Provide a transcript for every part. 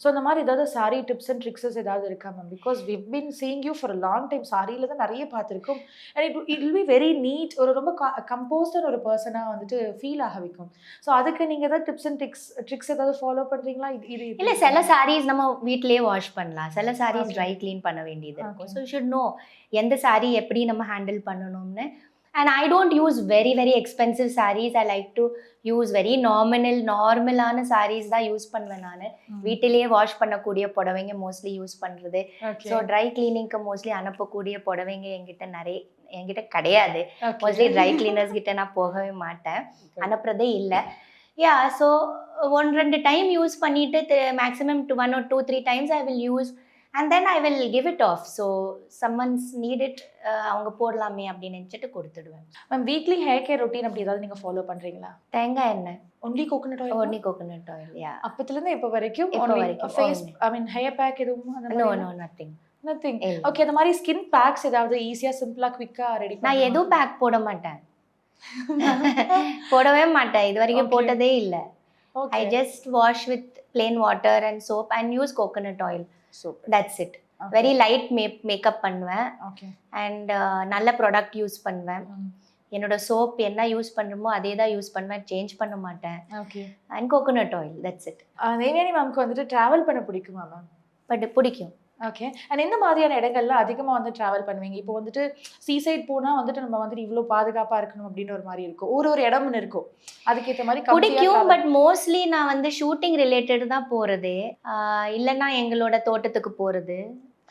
So அந்த மாதிரி ஏதாவது சாரி டிப்ஸ் அண்ட் ட்ரிக்ஸஸ் ஏதாவது இருக்கா ma'am? Because we've been seeing you for a long time. சாரியில தான் நிறைய பார்த்துருக்கோம். And it will be very neat. ஒரு ரொம்ப கம்போஸ்டான ஒரு பர்சனா வந்துட்டு ஃபீல் ஆக வைக்கும். ஸோ அதுக்கு நீங்க ஏதாவது டிப்ஸ் அண்ட் ட்ரிக்ஸ் ஏதாவது ஃபாலோ பண்றீங்களா? இல்ல சில சாரீஸ் நம்ம வீட்லயே வாஷ் பண்ணலாம். சில சாரீஸ் ட்ரை க்ளீன் பண்ண வேண்டியது இருக்கும். ஸோ யூ ஷுட் நோ எந்த சாரீ எப்படி நம்ம ஹேண்டில் பண்ணணும்னு. And I don't use very very expensive saris. I like to use very நார்மலான சாரீஸ் தான் யூஸ் பண்ணுவேன் நான். வீட்டிலேயே வாஷ் பண்ணக்கூடிய புடவைங்க மோஸ்ட்லி யூஸ் பண்ணுறது. ஸோ ட்ரை கிளீனிங்க்கு மோஸ்ட்லி அனுப்பக்கூடிய புடவைங்க என்கிட்ட கிடையாது. மோஸ்ட்லி ட்ரை கிளீனர்ஸ் கிட்ட நான் போகவே மாட்டேன், அனுப்புறதே இல்லை. யா ஸோ 1-2 டைம் யூஸ் பண்ணிட்டு maximum 1 or 2-3 times I will use and then I will give it off. So someone's need it, அவங்க போடலாமே அப்படின்னு நினச்சிட்டு கொடுத்துடுவேன். Ma'am weekly hair care routine அப்படி ஏதாவது நீங்க ஃபாலோ பண்றீங்களா? தேங்காய் எண்ணெய் only coconut oil? Only coconut oil. Yeah அப்பத்துல இப்போ வரைக்கும் face I mean hair pack எதுவும் அந்த நோ மாதிரி? No nothing. நதிங். ஓகே, அந்த மாதிரி ஸ்கின் பேக்ஸ் ஏதாவது ஈஸியா சிம்பிளா குவிக்கா ரெடி நான் எதுவும் பேக் போட மாட்டேன். போடவே மாட்டேன், இது வரைக்கும் போட்டதே இல்லை. I just wash with plain water and soap and use coconut oil. That's it. Very light makeup பண்ணுவேன். And நல்ல ப்ராடக்ட் யூஸ் பண்ணுவேன். என்னோட சோப் என்ன யூஸ் பண்ணுறோமோ அதே தான் யூஸ் பண்ணுவேன், சேஞ்ச் பண்ண மாட்டேன். And coconut oil, that's it. Devayani மேம்க்கு வந்துட்டு ட்ராவல் பண்ண பிடிக்குமா மேம்? பட் பிடிக்கும். ஓகே. அண்ட் எந்த மாதிரியான இடங்கள்ல அதிகமாக வந்து ட்ராவல் பண்ணுவீங்க? இப்போ வந்துட்டு சீசைட் போனால் வந்துட்டு நம்ம வந்துட்டு இவ்வளோ பாதுகாப்பாக இருக்கணும் அப்படின்னு ஒரு மாதிரி இருக்கும், ஒரு இடம்னு இருக்கும், அதுக்கேற்ற மாதிரி பிடிக்கும். பட் மோஸ்ட்லி நான் வந்து ஷூட்டிங் ரிலேட்டட் தான் போகிறது, இல்லைன்னா எங்களோட தோட்டத்துக்கு போகிறது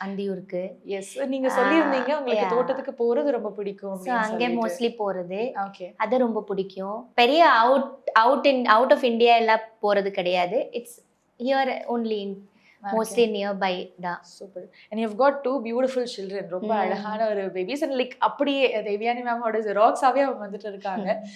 அந்தியூருக்கு. எஸ், நீங்க சொல்லியிருந்தீங்க உங்களுக்கு தோட்டத்துக்கு போறது ரொம்ப பிடிக்கும். அங்கே மோஸ்ட்லி போகிறது, ஓகே, அது ரொம்ப பிடிக்கும். பெரிய அவுட் ஆஃப் இந்தியா எல்லாம் போகிறது கிடையாது. It's here only in mostly nearby da. Super. And you've got 2 beautiful children. ரொம்ப அழகான ஒரு பேபிஸ். அண்ட் லைக் அப்படியே தேவயானி மேமோட ஜெராக்ஸாவே அவங்க வந்துட்டு இருக்காங்க.